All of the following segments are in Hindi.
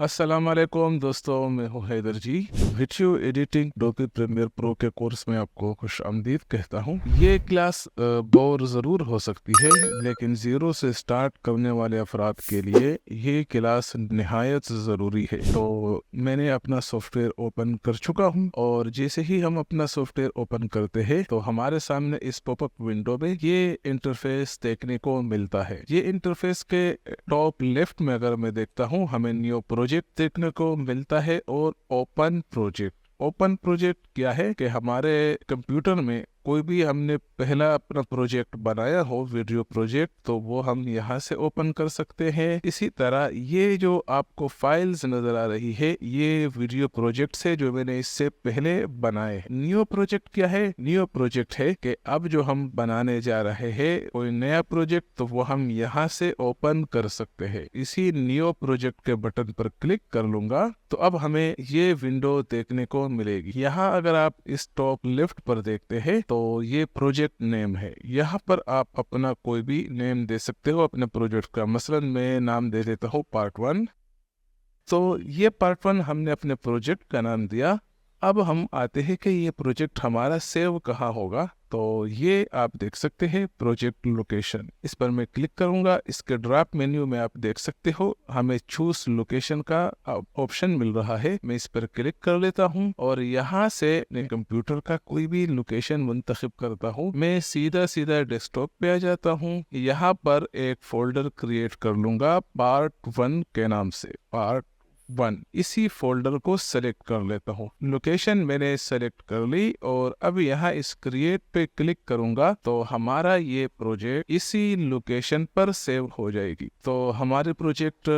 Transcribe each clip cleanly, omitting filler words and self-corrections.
अस्सलाम वालेकुम दोस्तों, मैं हूं हैदर जी। वीडियो एडिटिंग डोपी प्रीमियर प्रो के कोर्स में आपको खुश आमदीद कहता हूं। ये क्लास बोर ज़रूर हो सकती है, लेकिन ज़ीरो से स्टार्ट करने वाले अफराद के लिए ये क्लास निहायत ज़रूरी है। तो मैंने अपना सॉफ्टवेयर ओपन कर चुका हूं और जैसे ही हम अपना सॉफ्टवेयर ओपन करते हैं तो हमारे सामने इस पॉपअप विंडो में ये इंटरफेस देखने को मिलता है। ये इंटरफेस के टॉप लेफ्ट में अगर मैं देखता हूं, हमें न्यू प्रोजेक्ट देखने को मिलता है और ओपन प्रोजेक्ट। ओपन प्रोजेक्ट क्या है कि हमारे कंप्यूटर में कोई भी हमने पहला अपना प्रोजेक्ट बनाया हो, वीडियो प्रोजेक्ट, तो वो हम यहाँ से ओपन कर सकते हैं। इसी तरह ये जो आपको फाइल्स नजर आ रही है, ये वीडियो प्रोजेक्ट है जो मैंने इससे पहले बनाए हैं। न्यू प्रोजेक्ट क्या है? न्यू प्रोजेक्ट है कि अब जो हम बनाने जा रहे हैं कोई नया प्रोजेक्ट, तो वो हम यहाँ से ओपन कर सकते हैं। इसी न्यू प्रोजेक्ट के बटन पर क्लिक कर लूंगा तो अब हमें ये विंडो देखने को मिलेगी। यहाँ अगर आप इस टॉप लेफ्ट पर देखते हैं तो ये प्रोजेक्ट नेम है। यहाँ पर आप अपना कोई भी नेम दे सकते हो अपने प्रोजेक्ट का। मसलन मैं नाम दे देता हूँ पार्ट 1। तो ये पार्ट 1 हमने अपने प्रोजेक्ट का नाम दिया। अब हम आते हैं कि ये प्रोजेक्ट हमारा सेव कहाँ होगा। तो ये आप देख सकते हैं प्रोजेक्ट लोकेशन, इस पर मैं क्लिक करूंगा। इसके ड्रॉप मेन्यू में आप देख सकते हो हमें चूज लोकेशन का ऑप्शन मिल रहा है। मैं इस पर क्लिक कर लेता हूं और यहाँ से अपने कंप्यूटर का कोई भी लोकेशन मुंतखब करता हूं। मैं सीधा सीधा डेस्कटॉप पे आ जाता हूं। यहाँ पर एक फोल्डर क्रिएट कर लूंगा पार्ट 1 के नाम से, पार्ट 1। इसी फोल्डर को सेलेक्ट कर लेता हूँ। लोकेशन मैंने सेलेक्ट कर ली और अब यहाँ इस क्रिएट पे क्लिक करूंगा तो हमारा ये प्रोजेक्ट इसी लोकेशन पर सेव हो जाएगी। तो हमारे प्रोजेक्ट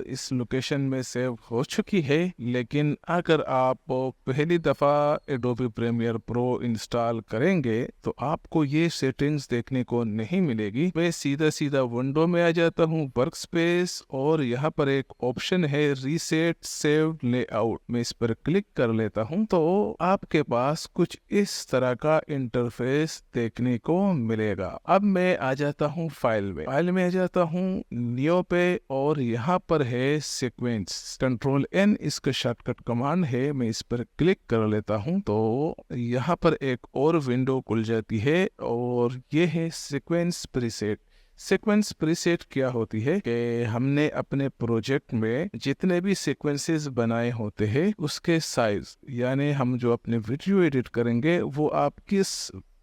इस लोकेशन में सेव हो चुकी है। लेकिन अगर आप पहली दफा एडोबी प्रीमियर प्रो इंस्टॉल करेंगे तो आपको ये सेटिंग्स देखने को नहीं मिलेगी। मैं सीधा सीधा विंडो में आ जाता हूँ, वर्क स्पेस, और यहाँ पर एक ऑप्शन है रीसेट सेव लेआउट। मैं इस पर क्लिक कर लेता हूं तो आपके पास कुछ इस तरह का इंटरफेस देखने को मिलेगा। अब मैं आ जाता हूं फाइल में आ जाता हूं न्यू पे, और यहाँ पर है सीक्वेंस। कंट्रोल N इसका शॉर्टकट कमांड है। मैं इस पर क्लिक कर लेता हूं तो यहाँ पर एक और विंडो खुल जाती है और ये है सीक्वेंस प्रीसेट। सीक्वेंस प्रीसेट क्या होती है कि हमने अपने प्रोजेक्ट में जितने भी सीक्वेंसेस बनाए होते हैं उसके साइज, यानी हम जो अपने वीडियो एडिट करेंगे वो आप किस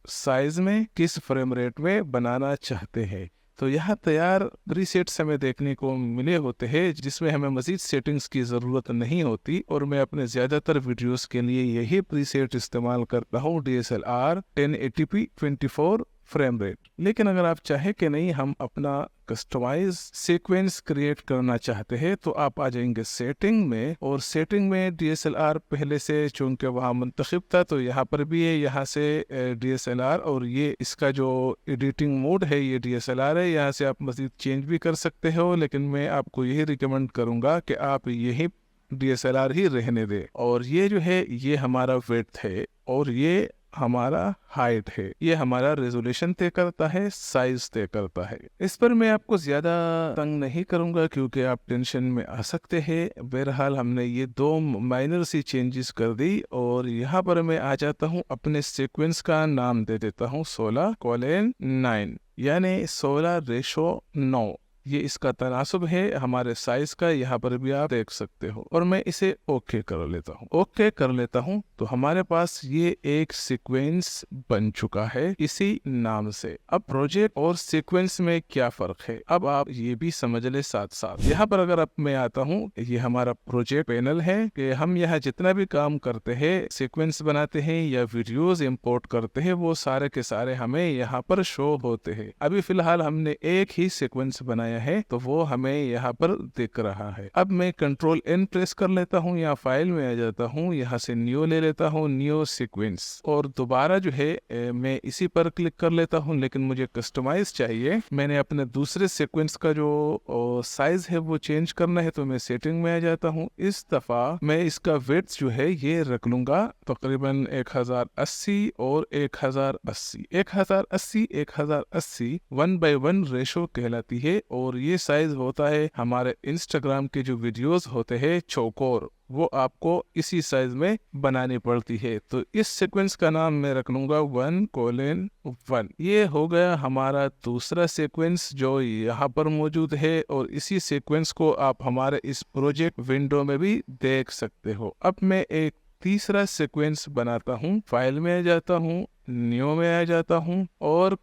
साइज में, किस फ्रेम रेट में बनाना चाहते हैं। तो यहाँ तैयार प्रीसेट्स हमें देखने को मिले होते हैं जिसमें हमें मजीद सेटिंग्स की ज़रूरत नहीं होती, और मैं अपने ज़्यादातर वीडियोस के लिए यही प्रीसेट इस्तेमाल करता हूँ, DSLR 1080p 24 फ्रेम रेट। लेकिन अगर आप चाहे कि नहीं हम अपना कस्टमाइज सीक्वेंस क्रिएट करना चाहते हैं तो आप आ जाएंगे सेटिंग में, और सेटिंग में DSLR पहले से चूंकि वहाँ मुंतखब था तो यहाँ पर भी है, यहाँ से DSLR, और ये इसका जो एडिटिंग मोड है ये DSLR है। यहाँ से आप मज़ीद चेंज भी कर सकते हो, लेकिन मैं आपको यही रिकमेंड करूँगा कि आप यही DSLR ही रहने दें। और ये जो है ये हमारा विड्थ है और ये हमारा हाइट है। ये हमारा रेजोल्यूशन तय करता है, साइज तय करता है। इस पर मैं आपको ज्यादा तंग नहीं करूंगा क्योंकि आप टेंशन में आ सकते हैं। बहरहाल हमने ये दो माइनर सी चेंजेस कर दी, और यहाँ पर मैं आ जाता हूँ अपने सीक्वेंस का नाम दे देता हूँ 16:9, यानी 16:9। ये इसका तनासब है हमारे साइज का, यहाँ पर भी आप देख सकते हो। और मैं इसे ओके कर लेता हूँ। ओके कर लेता हूँ तो हमारे पास ये एक सीक्वेंस बन चुका है इसी नाम से। अब प्रोजेक्ट और सीक्वेंस में क्या फर्क है अब आप ये भी समझ ले साथ साथ। यहाँ पर अगर अब मैं आता हूँ, ये हमारा प्रोजेक्ट पैनल है कि हम यहाँ जितना भी काम करते हैं, सीक्वेंस बनाते हैं या वीडियोस इंपोर्ट करते हैं, वो सारे के सारे हमें यहाँ पर शो होते हैं। अभी फिलहाल हमने एक ही सीक्वेंस बनाया है तो वो हमें यहाँ पर दिख रहा है। अब मैं कंट्रोल N प्रेस कर लेता हूँ, यहाँ फाइल में आ जाता हूँ, यहाँ से न्यू ले लेता हूँ न्यू सीक्वेंस और दोबारा जो है मैं इसी पर क्लिक कर लेता हूँ, लेकिन मुझे कस्टमाइज चाहिए। मैंने अपने दूसरे सीक्वेंस का जो साइज है वो चेंज करना है, तो मैं सेटिंग में आ जाता हूँ। इस दफा मैं इसका विड्थ जो है ये रख लूंगा तकरीबन 1080 और 1080 1080 1:1 रेशो कहलाती है। और ये साइज होता है हमारे इंस्टाग्राम के जो वीडियोस होते हैं चौकोर, वो आपको इसी साइज में बनानी पड़ती है। तो इस सीक्वेंस का नाम मैं रख लूंगा 1:1। ये हो गया हमारा दूसरा सीक्वेंस जो यहाँ पर मौजूद है, और इसी सीक्वेंस को आप हमारे इस प्रोजेक्ट विंडो में भी देख सकते हो। अब मैं एक तीसरा सीक्वेंस बनाता हूँ, फाइल में आ जाता हूँ, न्यू में आ जाता हूँ और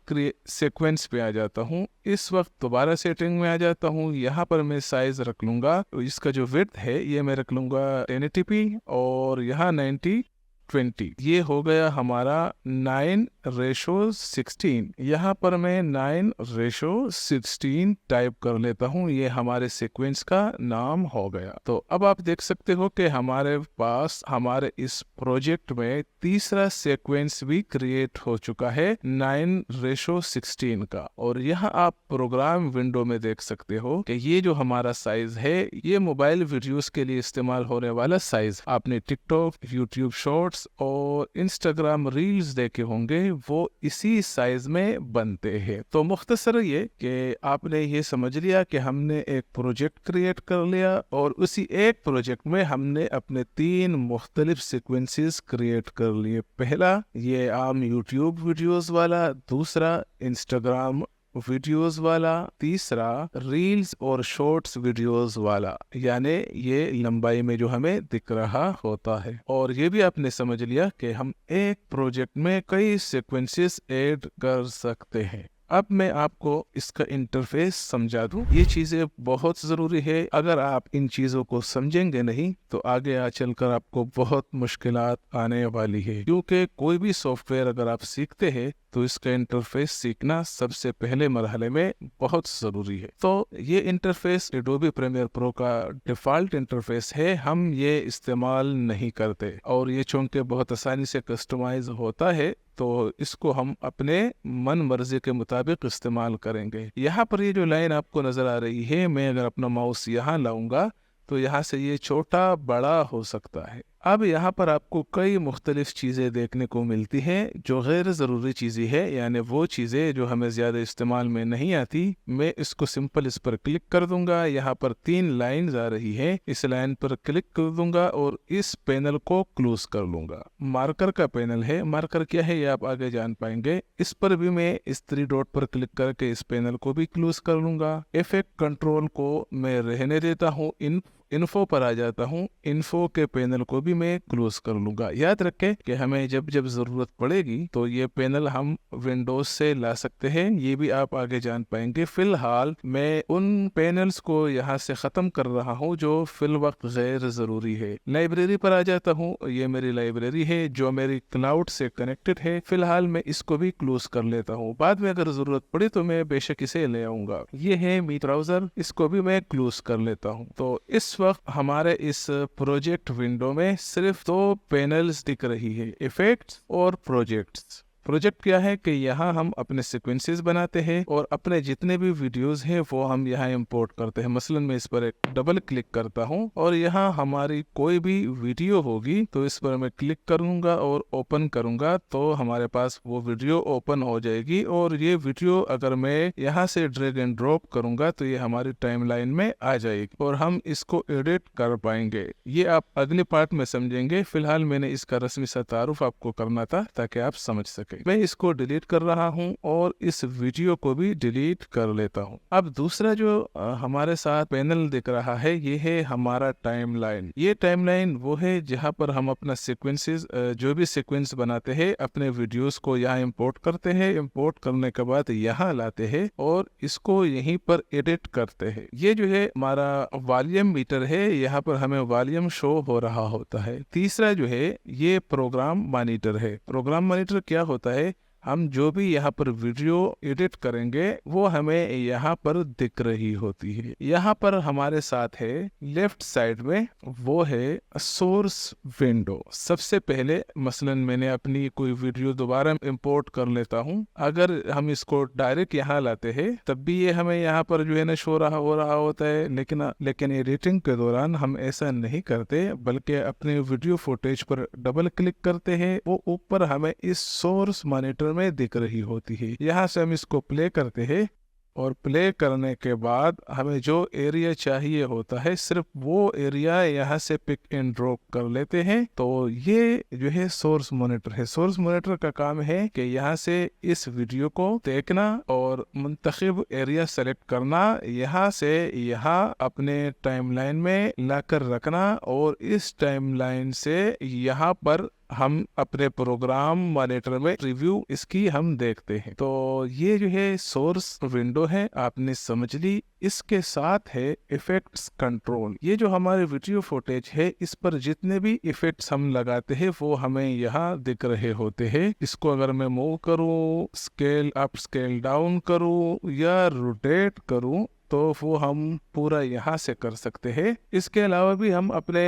सीक्वेंस पे आ जाता हूँ। इस वक्त दोबारा सेटिंग में आ जाता हूँ। यहाँ पर मैं साइज रख लूंगा, इसका जो विड्थ है ये मैं रख लूंगा 1080p और यहाँ 90:20। ये हो गया हमारा 9:16। यहाँ पर मैं 9:16 टाइप कर लेता हूँ। ये हमारे सीक्वेंस का नाम हो गया। तो अब आप देख सकते हो कि हमारे पास हमारे इस प्रोजेक्ट में तीसरा सीक्वेंस भी क्रिएट हो चुका है 9:16 का। और यहाँ आप प्रोग्राम विंडो में देख सकते हो कि ये जो हमारा साइज है ये मोबाइल वीडियोस के लिए इस्तेमाल होने वाला साइज। आपने टिकटॉक, यूट्यूब शॉर्ट्स और इंस्टाग्राम रील्स देखे होंगे, वो इसी साइज में बनते हैं। तो मुख्तसर ये कि आपने ये समझ लिया कि हमने एक प्रोजेक्ट क्रिएट कर लिया और उसी एक प्रोजेक्ट में हमने अपने 3 मुख्तलिफ सीक्वेंसेस क्रिएट कर लिए। पहला ये आम यूट्यूब वीडियोस वाला, दूसरा इंस्टाग्राम वीडियोस वाला, तीसरा रील्स और शॉर्ट्स वीडियोस वाला, यानी ये लंबाई में जो हमें दिख रहा होता है। और ये भी आपने समझ लिया कि हम एक प्रोजेक्ट में कई सीक्वेंसेस ऐड कर सकते हैं। अब मैं आपको इसका इंटरफेस समझा दूं। ये चीजें बहुत जरूरी है। अगर आप इन चीजों को समझेंगे नहीं तो आगे चलकर आपको बहुत मुश्किलात आने वाली है, क्योंकि कोई भी सॉफ्टवेयर अगर आप सीखते हैं तो इसका इंटरफेस सीखना सबसे पहले मरहले में बहुत जरूरी है। तो ये इंटरफेस एडोबी प्रीमियर प्रो का डिफॉल्ट इंटरफेस है, हम ये इस्तेमाल नहीं करते। और ये चूंकि बहुत आसानी से कस्टमाइज होता है तो इसको हम अपने मन मर्जी के मुताबिक इस्तेमाल करेंगे। यहाँ पर ये जो लाइन आपको नजर आ रही है, मैं अगर अपना माउस यहाँ लाऊंगा तो यहाँ से ये छोटा बड़ा हो सकता है। अब यहाँ पर आपको कई मुख्तलिफ चीज़ें देखने को मिलती हैं जो गैर ज़रूरी चीज़ें हैं, यानी वो चीज़ें जो हमें ज़्यादा इस्तेमाल में नहीं आती। मैं इसको सिंपल इस पर क्लिक कर दूंगा। यहाँ पर 3 लाइन्स आ रही है, इस लाइन पर क्लिक कर दूंगा और इस पैनल को क्लोज कर लूंगा। मार्कर का पैनल है, मार्कर क्या है ये आप आगे जान पाएंगे। इस पर भी मैं इस 3 डॉट पर क्लिक करके इस पैनल को भी क्लोज कर लूंगा। इफेक्ट कंट्रोल को मैं रहने देता हूँ, इन्फो पर आ जाता हूँ, इन्फो के पैनल को भी मैं क्लोज कर लूंगा। याद रखें कि हमें जब जब जरूरत पड़ेगी तो ये पैनल हम विंडोज से ला सकते हैं, ये भी आप आगे जान पाएंगे। फिलहाल मैं उन पैनल्स को यहाँ से खत्म कर रहा हूँ जो फिल वक्त गैर जरूरी है। लाइब्रेरी पर आ जाता हूँ, ये मेरी लाइब्रेरी है जो मेरी क्लाउड से कनेक्टेड है। फिलहाल मैं इसको भी क्लोज कर लेता हूँ, बाद में अगर जरूरत पड़ी तो मैं बेशक इसे ले आऊंगा। ये है मी ब्राउजर, इसको भी मैं क्लोज कर लेता हूँ। तो इस वक्त हमारे इस प्रोजेक्ट विंडो में सिर्फ 2 पैनल्स दिख रही है, इफेक्ट्स और प्रोजेक्ट्स। प्रोजेक्ट क्या है कि यहाँ हम अपने सीक्वेंसेस बनाते हैं और अपने जितने भी वीडियोस हैं वो हम यहाँ इंपोर्ट करते हैं। मसलन मैं इस पर एक डबल क्लिक करता हूँ और यहाँ हमारी कोई भी वीडियो होगी तो इस पर मैं क्लिक करूँगा और ओपन करूँगा तो हमारे पास वो वीडियो ओपन हो जाएगी। और ये वीडियो अगर मैं यहाँ से ड्रैग एंड ड्रॉप करूँगा तो ये हमारी टाइमलाइन में आ जाएगी और हम इसको एडिट कर पाएंगे। ये आप अगले पार्ट में समझेंगे। फिलहाल मैंने इसका रस्मी सा तारुफ आपको करना था ताकि आप समझ सके। मैं इसको डिलीट कर रहा हूं और इस वीडियो को भी डिलीट कर लेता हूं। अब दूसरा जो हमारे साथ पैनल दिख रहा है ये है हमारा टाइमलाइन। ये टाइमलाइन वो है जहां पर हम अपना सीक्वेंसेस जो भी सीक्वेंस बनाते हैं अपने वीडियोस को यहाँ इंपोर्ट करते हैं। इंपोर्ट करने के बाद यहाँ लाते हैं और इसको यहीं पर एडिट करते हैं। ये जो है हमारा वॉल्यूम मीटर है, यहाँ पर हमें वॉल्यूम शो हो रहा होता है। तीसरा जो है ये प्रोग्राम मॉनिटर है। प्रोग्राम मॉनिटर क्या होता है, हम जो भी यहाँ पर वीडियो एडिट करेंगे वो हमें यहाँ पर दिख रही होती है। यहाँ पर हमारे साथ है लेफ्ट साइड में, वो है सोर्स विंडो। सबसे पहले मसलन मैंने अपनी कोई वीडियो दोबारा इंपोर्ट कर लेता हूँ, अगर हम इसको डायरेक्ट यहाँ लाते हैं तब भी ये हमें यहाँ पर जो है ना शो हो रहा होता है, लेकिन एडिटिंग के दौरान हम ऐसा नहीं करते, बल्कि अपने वीडियो फुटेज पर डबल क्लिक करते हैं, वो ऊपर हमें इस सोर्स मॉनिटर में दिख रही होती है। यहाँ से हम इसको प्ले करते हैं और प्ले करने के बाद हमें जो एरिया चाहिए होता है सिर्फ वो एरिया यहाँ से पिक एंड ड्रॉप कर लेते हैं। तो ये जो है सोर्स मॉनिटर है। सोर्स मॉनिटर का काम है कि यहाँ से इस वीडियो को देखना और मुंतखब एरिया सेलेक्ट करना, यहाँ से यहाँ अपने टाइमलाइन में लाकर रखना और इस टाइमलाइन से यहाँ पर हम अपने प्रोग्राम मॉनिटर में रिव्यू इसकी हम देखते हैं। तो ये जो है सोर्स विंडो है, आपने समझ ली। इसके साथ है इफेक्ट्स कंट्रोल। ये जो हमारे वीडियो फुटेज है इस पर जितने भी इफेक्ट्स हम लगाते हैं वो हमें यहाँ दिख रहे होते हैं। इसको अगर मैं मूव करूँ, स्केल अप स्केल डाउन करूँ या रोटेट करूँ तो वो हम पूरा यहाँ से कर सकते हैं। इसके अलावा भी हम अपने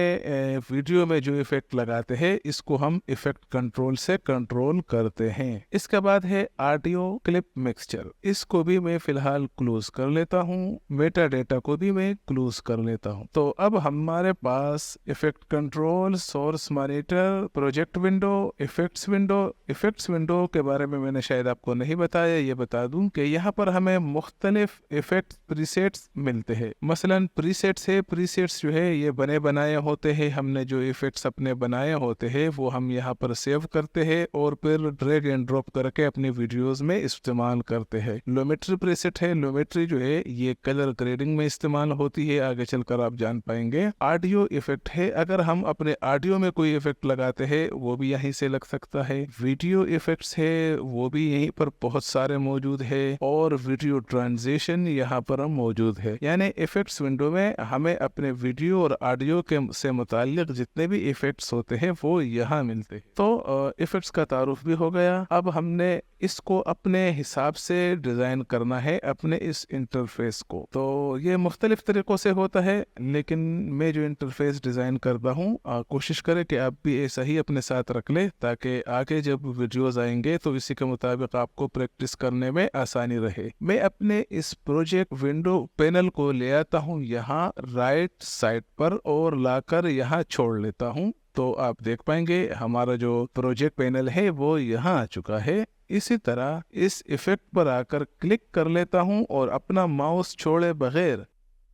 वीडियो में जो इफेक्ट लगाते हैं इसको हम इफेक्ट कंट्रोल से कंट्रोल करते हैं। इसके बाद है ऑडियो क्लिप मिक्सचर। इसको भी मैं फिलहाल क्लोज कर लेता हूँ, मेटा डेटा को भी मैं क्लोज कर लेता हूँ। तो अब हमारे पास effect control, source monitor, project window, effects window. Effects window के बारे में मैंने शायद आपको नहीं बताया, ये बता दूं कि यहाँ पर हमें मुख्तलिफ इफेक्ट प्रीसेट्स मिलते हैं। मसलन प्रीसेट्स है, प्रीसेट्स जो है ये बने बनाए होते हैं। हमने जो इफेक्ट्स अपने बनाए होते हैं वो हम यहाँ पर सेव करते हैं और फिर ड्रैग एंड ड्रॉप करके अपने वीडियोस में इस्तेमाल करते हैं। लोमेट्री प्रीसेट है। लोमेट्री जो है ये कलर ग्रेडिंग में इस्तेमाल होती है, आगे चलकर आप जान पाएंगे। ऑडियो इफेक्ट है, अगर हम अपने ऑडियो में कोई इफेक्ट लगाते हैं वो भी यहीं से लग सकता है। वीडियो इफेक्ट्स है, वो भी यहीं पर बहुत सारे मौजूद है और वीडियो ट्रांजिशन यहाँ पर मौजूद है। यानी इफेक्ट्स विंडो में हमें अपने वीडियो और ऑडियो के से मुताल्लिक जितने भी इफेक्ट्स होते हैं वो यहाँ मिलते हैं। तो इफेक्ट्स का तारुफ भी हो गया। अब हमने इसको अपने हिसाब से डिजाइन करना है, अपने इस इंटरफेस को। तो ये मुख्तलिफ तरीकों से होता है, लेकिन मैं जो इंटरफेस डिजाइन करता हूँ कोशिश करें कि आप भी ऐसा ही अपने साथ रख ले, ताकि आगे जब वीडियोस आएंगे तो इसी के मुताबिक आपको प्रैक्टिस करने में आसानी रहे। मैं अपने इस प्रोजेक्ट विंडो पैनल को ले आता हूँ यहाँ राइट साइड पर और लाकर यहाँ छोड़ लेता हूँ। तो आप देख पाएंगे हमारा जो प्रोजेक्ट पैनल है वो यहाँ आ चुका है। इसी तरह इस इफेक्ट पर आकर क्लिक कर लेता हूँ और अपना माउस छोड़े बगैर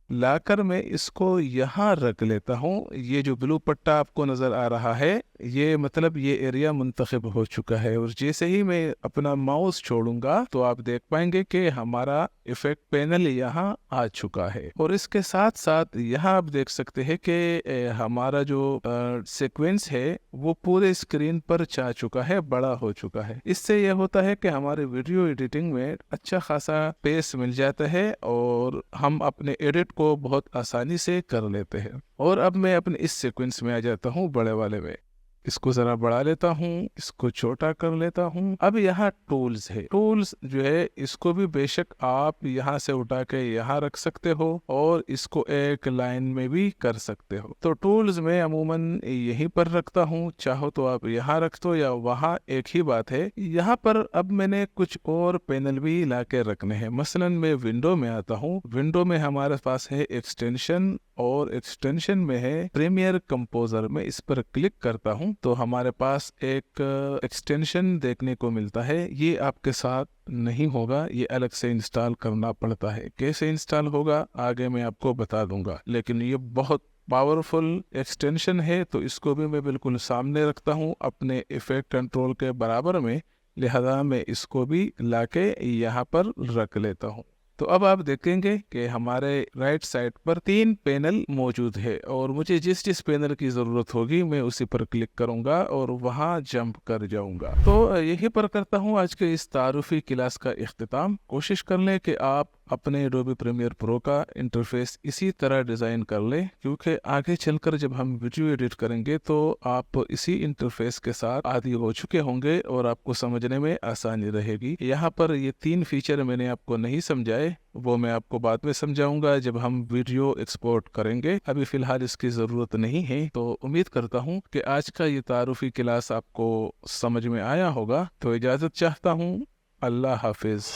लाकर मैं इसको यहाँ रख लेता हूँ। ये जो ब्लू पट्टा आपको नजर आ रहा है ये मतलब ये एरिया मुंतखब हो चुका है और जैसे ही मैं अपना माउस छोड़ूंगा तो आप देख पाएंगे कि हमारा इफेक्ट पैनल यहाँ आ चुका है। और इसके साथ साथ यहाँ आप देख सकते हैं कि हमारा जो सीक्वेंस है वो पूरे स्क्रीन पर छा चुका है, बड़ा हो चुका है। इससे यह होता है कि हमारे वीडियो एडिटिंग में अच्छा खासा पेस मिल जाता है और हम अपने एडिट को बहुत आसानी से कर लेते हैं। और अब मैं अपने इस सीक्वेंस में आ जाता हूँ, बड़े वाले में। इसको जरा बढ़ा लेता हूँ, इसको छोटा कर लेता हूँ। अब यहाँ टूल्स है। टूल्स जो है इसको भी बेशक आप यहाँ से उठा के यहाँ रख सकते हो और इसको एक लाइन में भी कर सकते हो। तो टूल्स में अमूमन यहीं पर रखता हूँ, चाहो तो आप यहाँ रख दो या वहाँ, एक ही बात है। यहाँ पर अब मैंने कुछ और पैनल भी ला के रखने हैं। मसलन मैं विंडो में आता हूँ। विंडो में हमारे पास है एक्सटेंशन और एक्सटेंशन में है प्रीमियर कंपोजर। में इस पर क्लिक करता हूँ तो हमारे पास एक एक्सटेंशन देखने को मिलता है। ये आपके साथ नहीं होगा, ये अलग से इंस्टॉल करना पड़ता है। कैसे इंस्टॉल होगा आगे मैं आपको बता दूंगा, लेकिन ये बहुत पावरफुल एक्सटेंशन है तो इसको भी मैं बिल्कुल सामने रखता हूँ अपने इफेक्ट कंट्रोल के बराबर में, लिहाजा मैं इसको भी लाके यहाँ पर रख लेता हूँ। तो अब आप देखेंगे कि हमारे राइट साइड पर 3 पैनल मौजूद है और मुझे जिस जिस पैनल की ज़रूरत होगी मैं उसी पर क्लिक करूंगा और वहां जंप कर जाऊंगा। तो यही पर करता हूं आज के इस तारुफी क्लास का इख्तिताम। कोशिश कर लें कि आप अपने एडोबी प्रीमियर प्रो का इंटरफेस इसी तरह डिज़ाइन कर लें, क्योंकि आगे चलकर जब हम वीडियो एडिट करेंगे तो आप इसी इंटरफेस के साथ आदी हो चुके होंगे और आपको समझने में आसानी रहेगी। यहाँ पर ये 3 फीचर मैंने आपको नहीं समझाए, वो मैं आपको बाद में समझाऊंगा जब हम वीडियो एक्सपोर्ट करेंगे। अभी फ़िलहाल इसकी ज़रूरत नहीं है। तो उम्मीद करता हूँ कि आज का ये तारुफी क्लास आपको समझ में आया होगा। तो इजाज़त चाहता हूँ। अल्लाह हाफिज़।